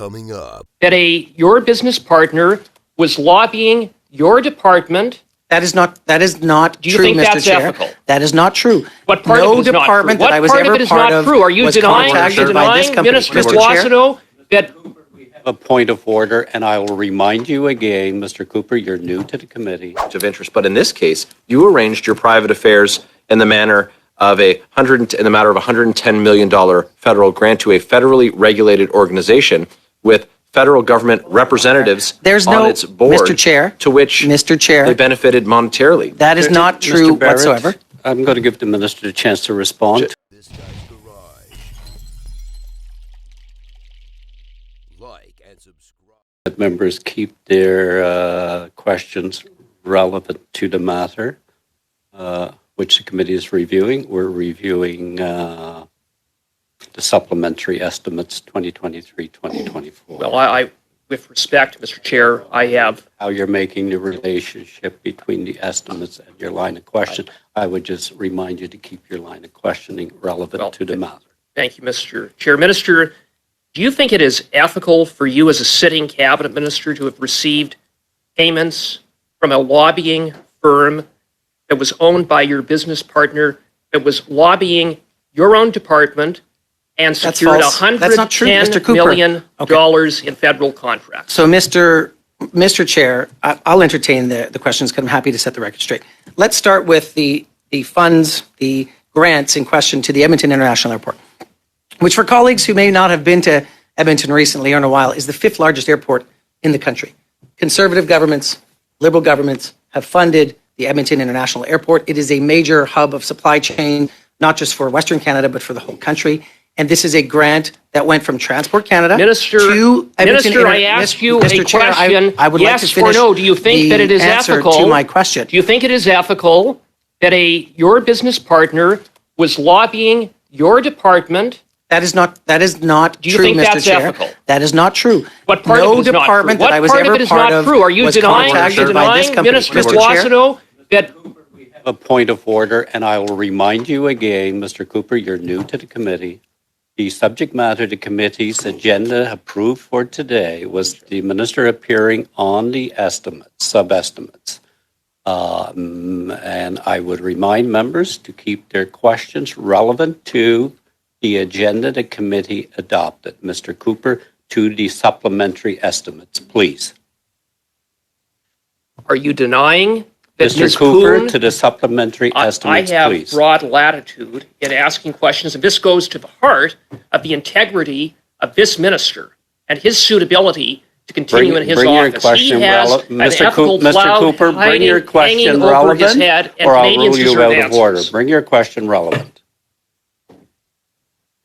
Coming up. That your business partner was lobbying your department. That is not Do you true, think Mr. that's Chair. ethical? That is not true. What part no of it is department not true? that I was What part ever of it is part not of true? Are you was denying, contacted by this company. Minister Mr. Chair? Boissonault, that A point of order, and I will remind you again, Mr. Cooper, you're new to the committee. Of interest, but in this case, you arranged your private affairs in the manner of $110 million federal grant to a federally regulated organization with federal government representatives on its board, Mr. Chair, to which Mr. Chair, they benefited monetarily. that is not true Mr. Barrett, whatsoever. I'm going to give the minister a chance to respond. This guy's garage. Like and subscribe. That members keep their questions relevant to the matter, which the committee is reviewing. We're reviewing the supplementary estimates 2023-2024. well, I, with respect, Mr. Chair, I have. How you're making the relationship between the estimates and your line of question. I would just remind you to keep your line of questioning relevant to the matter. Thank you, Mr. Chair. Minister, do you think it is ethical for you as a sitting cabinet minister to have received payments from a lobbying firm that was owned by your business partner, that was lobbying your own department and That's secured false. That's not true, Mr. $110 Cooper. million in federal contracts? So, Mr. Chair, I'll entertain the questions because I'm happy to set the record straight. Let's start with the funds, the grants in question to the Edmonton International Airport, which for colleagues who may not have been to Edmonton recently or in a while is the 5th largest airport in the country. Conservative governments, liberal governments have funded the Edmonton International Airport. It is a major hub of supply chain, not just for Western Canada, but for the whole country. And this is a grant that went from Transport Canada to Edmonton. Minister, I asked you Mr. a Chair, question, I would yes like to finish or no. Do you think that it is ethical? To my question. Do you think it is ethical that your business partner was lobbying your department? That is not Do you true, think Mr. that's Chair. ethical? That is not true. What part no of it is department not true? that I was What part ever of it is part not of true? Are you was denying, contacted by this company. Minister Mr. Chair? Boissonault, that A point of order, and I will remind you again, Mr. Cooper, you're new to the committee. The subject matter the committee's agenda approved for today was the minister appearing on the estimates, sub-estimates. And I would remind members to keep their questions relevant to the agenda the committee adopted. Mr. Cooper, to the supplementary estimates, please. are you denying that Mr. Ms. Cooper, Poon, to the supplementary estimates, I have please. broad latitude in asking questions, and this goes to the heart of the integrity of this minister and his suitability to continue in his bring your office. question He has relevant. an Mr. ethical Mr. cloud Cooper, bring your hanging question over his relevant, head, and or I'll Canadians rule you deserve out of order. answers. Bring your question relevant.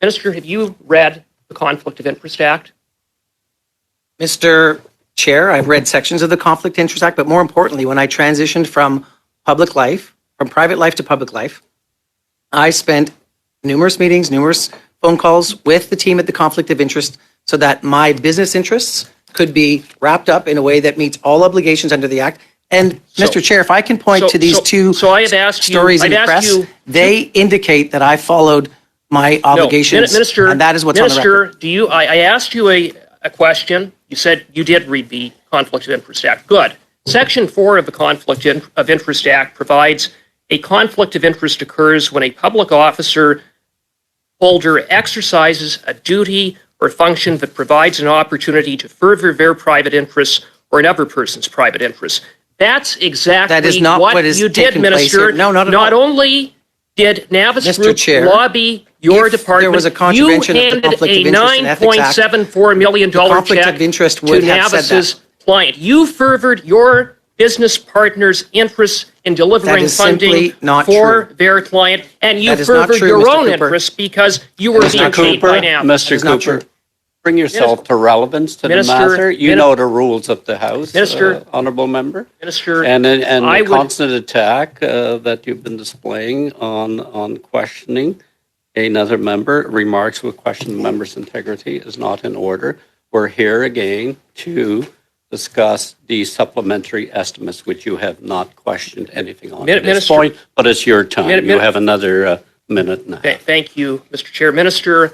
Minister, have you read the Conflict of Interest Act? Mr. Chair, I've read sections of the Conflict of Interest Act, but more importantly, when I transitioned from public life, from private life to public life, I spent numerous meetings, numerous phone calls with the team at the Conflict of Interest so that my business interests could be wrapped up in a way that meets all obligations under the Act. And Mr. Chair, if I can point to these two stories in the press, they indicate that I followed my obligations, Minister, and that is what's Minister, on the record. I asked you a question. You said you did read the Conflict of Interest Act. Good. Section 4 of the Conflict of Interest Act provides a conflict of interest occurs when a public officer holder exercises a duty or function that provides an opportunity to further their private interests or another person's private interests. That's exactly That is not what is you did, taking place Minister. here. No, not at Not all. only did Navis Mr. Group Chair, lobby your if department, there was a contravention you of the handed Conflict a of Interest and Ethics Act, $9.74 million Conflict check of Interest to would have said Navis's that. client. You furthered your business partner's interests in That delivering is funding simply not for true. their client, and you That is not furthered true, your Mr. own Cooper. interests because you were That is being not paid true. by Navis. Mr. is not Cooper, true. bring yourself to relevance to Minister, the matter. You know the rules of the House, Minister, honourable member. Minister, And I the would- constant attack that you've been displaying on questioning another member, remarks with question the member's integrity is not in order. We're here again to discuss the supplementary estimates, which you have not questioned anything on at this Minister- point, but it's your time. Min- You have another minute now. Thank you, Mr. Chair. Minister,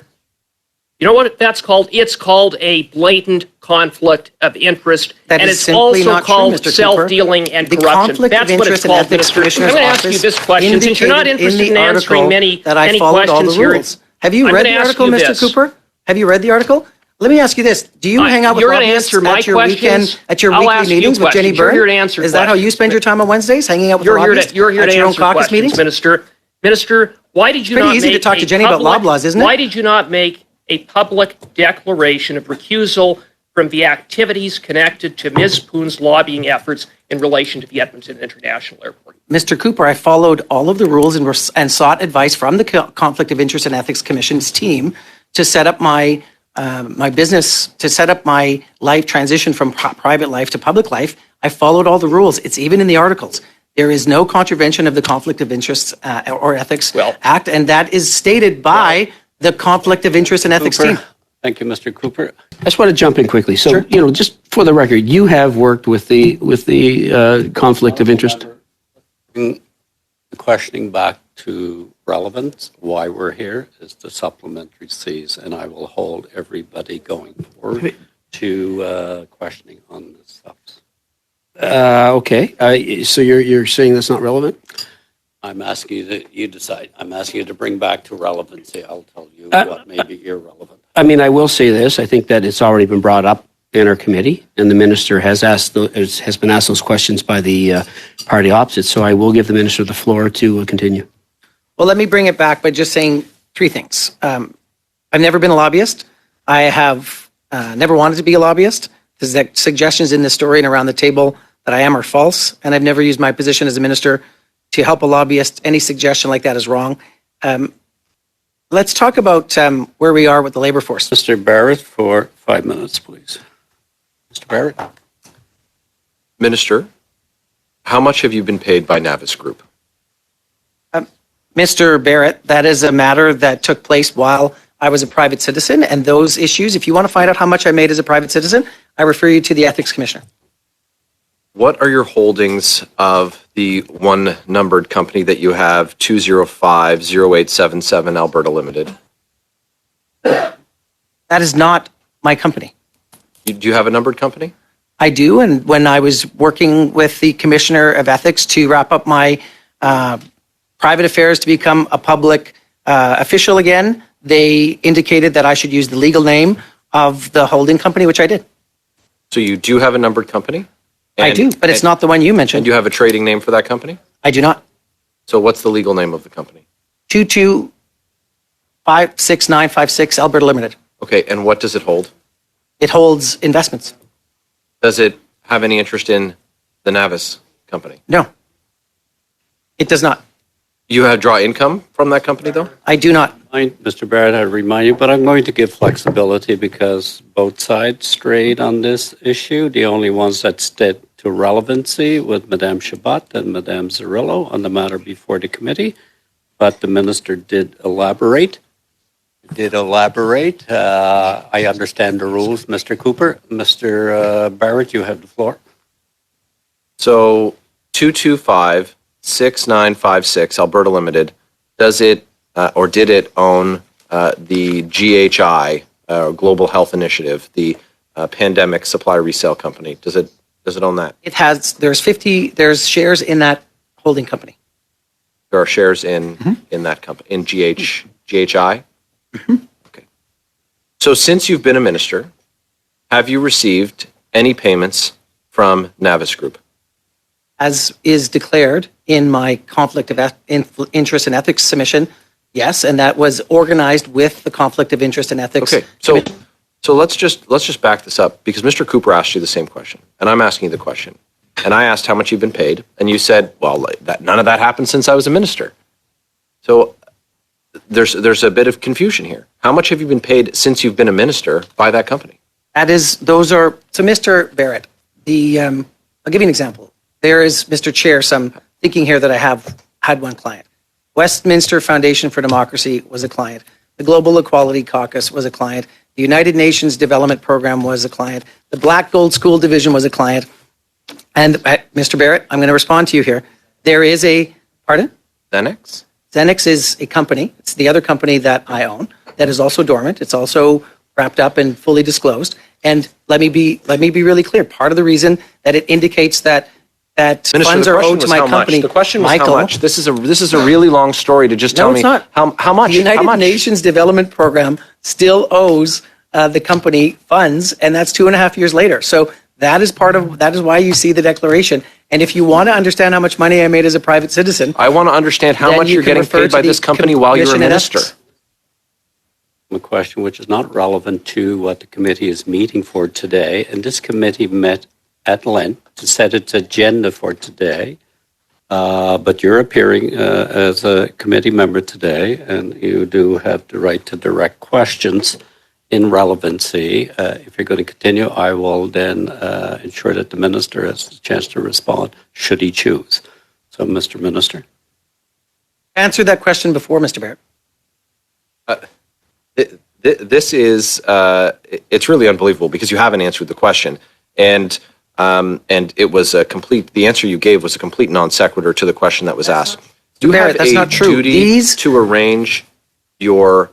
You know what that's called? It's called a blatant conflict of interest, That and is it's simply also not true, called Mr. Cooper. self-dealing and The corruption. Conflict That's of what it's Interest and called, Ethics Minister. Commissioner's I'm going to ask you Office this question, since you're not indicated interested in the answering article many that I followed all questions the here. rules. Have you I'm read gonna the ask article, you Mr. this. Cooper? Have you read the article? Let me ask you this. Do you hang out with You're gonna lobbyists answer my at your questions. at your I'll weekly ask you meetings with Jenny questions. You're Byrne? here to answer Is that how you questions. spend your time on Wednesdays, hanging out with You're here lobbyists to, you're here at to your own answer caucus questions, meetings? Minister. Minister, why did you Pretty not easy to make talk to a Jenny about public- loblaws, isn't it? Why did you not make a public declaration of recusal from the activities connected to Ms. Poon's lobbying efforts in relation to the Edmonton International Airport? Mr. Cooper, I followed all of the rules and sought advice from the Conflict of Interest and Ethics Commission's team to set up my business, to set up my life transition from private life to public life. I followed all the rules. It's even in the articles. There is no contravention of the Conflict of Interest or Ethics Act, and that is stated by the Conflict of Interest and Ethics team. Thank you, Mr. Cooper. I just want to jump in quickly. So, Sure. just for the record, you have worked with the conflict of interest. Bring the questioning back to relevance. Why we're here is the supplementary Cs, and I will hold everybody going forward to questioning on this stuff. Okay. So you're saying that's not relevant? I'm asking you to, you decide. I'm asking you to bring back to relevancy. I'll tell you what may be irrelevant. I mean, I will say this. I think that it's already been brought up in our committee, and the minister has been asked those questions by the party opposite. So I will give the minister the floor to continue. Well, let me bring it back by just saying three things. I've never been a lobbyist. I have never wanted to be a lobbyist. The suggestions in this story and around the table that I am are false, and I've never used my position as a minister to help a lobbyist. Any suggestion like that is wrong. Let's talk about where we are with the labor force. Mr. Barrett, for 5 minutes, please. Mr. Barrett? Minister, how much have you been paid by Navis Group? Mr. Barrett, that is a matter that took place while I was a private citizen, and those issues, if you want to find out how much I made as a private citizen, I refer you to the Ethics Commissioner. What are your holdings of the one numbered company that you have, 2050877 Alberta Limited? That is not my company. Do you have a numbered company? I do, and when I was working with the Commissioner of Ethics to wrap up my private affairs to become a public official again, they indicated that I should use the legal name of the holding company, which I did. So you do have a numbered company? I do, but it's not the one you mentioned. And you have a trading name for that company? I do not. So what's the legal name of the company? 2256956 Alberta Limited. Okay, and what does it hold? It holds investments. Does it have any interest in the Navis company? No, it does not. You have draw income from that company, though? I do not. Mr. Barrett, I remind you, but I'm going to give flexibility because both sides strayed on this issue. The only ones that stayed to relevancy with Madame Chabot and Madame Zerillo on the matter before the committee, but the minister did elaborate. I understand the rules, Mr. Cooper. Mr. Barrett, you have the floor. So 2256956 Alberta Limited, does it or did it own the GHI, Global Health Initiative, the pandemic supply resale company? Does it own that? It has. There's shares in that holding company. There are shares in that company, in GHI? Okay. So since you've been a minister, have you received any payments from Navis Group? As is declared in my conflict of interest and ethics submission, yes, and that was organized with the conflict of interest and ethics. Okay, so let's just back this up, because Mr. Cooper asked you the same question, and I'm asking you the question. And I asked how much you've been paid, and you said, well, none of that happened since I was a minister. So there's a bit of confusion here. How much have you been paid since you've been a minister by that company? So Mr. Barrett, I'll give you an example. There is, Mr. Chair, some thinking here that I have had one client. Westminster Foundation for Democracy was a client. The Global Equality Caucus was a client. The United Nations Development Program was a client. The Black Gold School Division was a client. And Mr. Barrett, I'm going to respond to you here. There is a, pardon? Xenex? Xenix is a company. It's the other company that I own that is also dormant. It's also wrapped up and fully disclosed. And let me be really clear. Part of the reason that it indicates that Minister, funds the are question owed to was my how company. much. The question was Michael, how much. This is a really long story to just tell no, me it's not. how much. The United how much? Nations Development Program still owes the company funds, and that's 2.5 years later. So that is why you see the declaration. And if you want to understand how much money I made as a private citizen, I want to understand how then much you you're can getting refer paid to by the this company while you're a Commission in minister. Ethics. A question which is not relevant to what the committee is meeting for today. And this committee met at length to set its agenda for today. But you're appearing as a committee member today, and you do have the right to direct questions in relevancy. If you're going to continue, I will then ensure that the minister has a chance to respond, should he choose. So, Mr. Minister. Answered that question before, Mr. Barrett. This is it's really unbelievable because you haven't answered the question, and it was a complete. The answer you gave was a complete non sequitur to the question that was asked. Do you Barrett, have that's a not true. duty to arrange your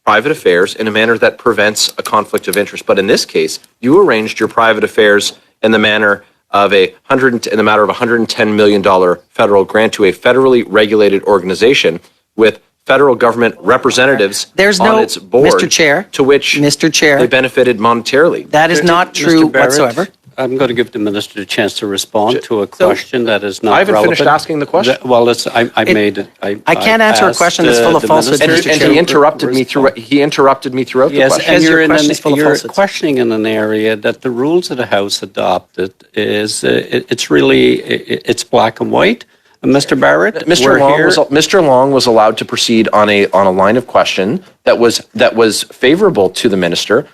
private affairs in a manner that prevents a conflict of interest? But in this case, you arranged your private affairs in the manner of in the matter of $110 million federal grant to a federally regulated organization with federal government representatives on its board, Mr. Chair, to which Mr. Chair, they benefited monetarily. that is not true Mr. Barrett, whatsoever. I'm going to give the minister a chance to respond to a question that is not I haven't relevant. finished asking the question. Well, I made it. I can't answer a asked, question that's full of the falsehoods, minister Mr. And Chair. he to interrupted me respond. throughout the Yes, question. and Because your you're, question is full of you're falsehoods. questioning in an area that the rules of the House adopted is it's really it's black and white. Mr. Barrett, Mr. Long was allowed to proceed on a line of question that was favorable to the minister.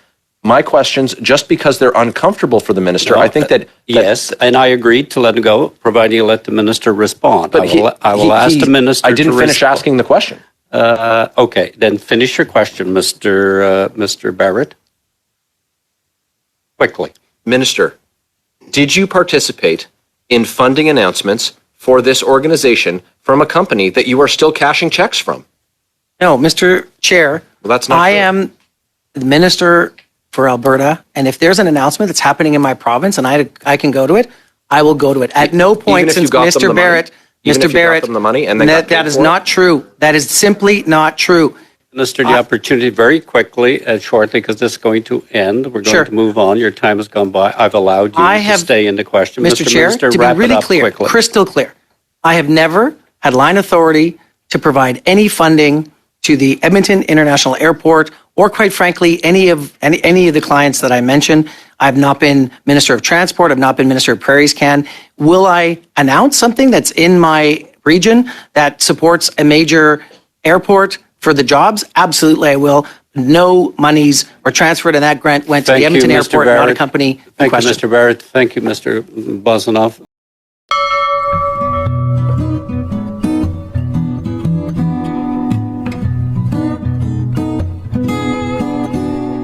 My questions, just because they're uncomfortable for the minister, I think that yes, and I agreed to let him go, providing you let the minister respond. But I will ask the minister. I didn't to finish asking the question. Okay, then finish your question, Mr. Barrett. Quickly. Minister, did you participate in funding announcements for this organization from a company that you are still cashing checks from? No, Mr. Chair, Well, that's not I true. am the minister for Alberta, and if there's an announcement that's happening in my province and I can go to it, I will go to it. At no point if you since got them the Mr. money? Barrett, Even if Mr. you got Barrett, them the money and they got paid that is for it? not true. That is simply not true. Minister, the opportunity very quickly and shortly, because this is going to end. We're going Sure. to move on. Your time has gone by. I've allowed you to stay in the question. Mr. Chair, Minister, to be wrap it really up clear, quickly. crystal clear, I have never had line authority to provide any funding to the Edmonton International Airport, or quite frankly, any of the clients that I mentioned. I've not been Minister of Transport. I've not been Minister of Prairies Can. Will I announce something that's in my region that supports a major airport for the jobs? Absolutely, I will. No monies were transferred, and that grant went to the Edmonton Airport, not a company in Thank you, question. Mr. Barrett. Thank you, Mr. Boissonault.